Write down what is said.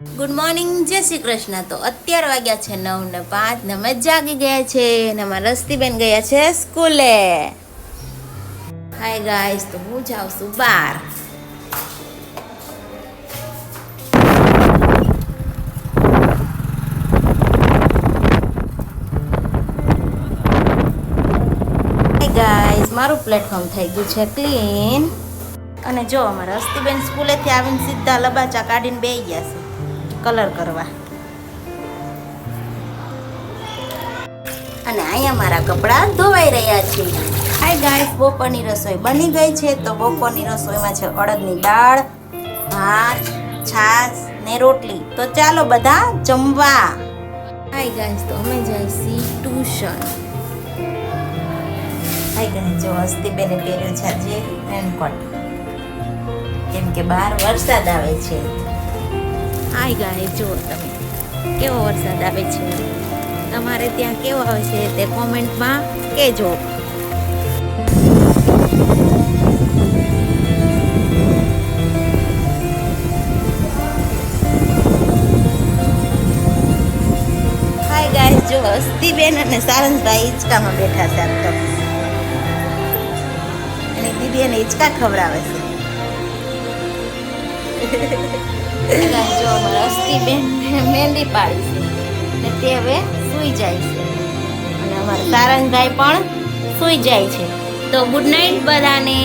Good morning, જય શ્રી કૃષ્ણ. તો અત્યાર વાગ્યા છે 9 ને 5 ને અમે જાગી ગયા છે અને અમારા રસ્તીબેન ગયા છે સ્કૂલે. હાય ગાઈસ, તો હું જાઉં છું બહાર. હાય ગાઈસ, મારું પ્લેટફોર્મ થઈ ગયું છે ક્લીન. અને જો અમારા રસ્તીબેન સ્કૂલેથી આવીને સીધા લબાચા કાઢીને બેસી ગયા છે કલર કરવા. અને અહીંયા મારા કપડાં ધોવાઈ રહ્યા છે. હાય ગાઈસ, બપોરની રસોઈ બની ગઈ છે. તો બપોરની રસોઈમાં છે અડદની દાળ, ભાત, છાશ ને રોટલી. તો ચાલો બધા જમવા. હાય ગાઈસ, તો અમે જઈશી ટ્યુશન. હાય ગાઈસ, જો હસ્તીબેને પહેર્યું છે આજે રેનકોટ, કેમ કે બહાર વરસાદ આવે છે. હાય ગાઈસ, જો તમે કેવો વરસાદ આવે છે, તમારે ત્યાં કેવો આવે છે તે કોમેન્ટમાં કહેજો. હાય ગાઈસ, જો હસ્તીબેન અને સારંગભાઈ હિંચકામાં બેઠા છે. આમ તો અને દીદી એને હિંચકા ખવડાવે છે. જો અમારા હસ્તીબેન મહેંદી પાડી છે ને તે હવે સૂઈ જાય છે અને અમારા સારંગભાઈ પણ સૂઈ જાય છે. તો ગુડ નાઇટ બધાને.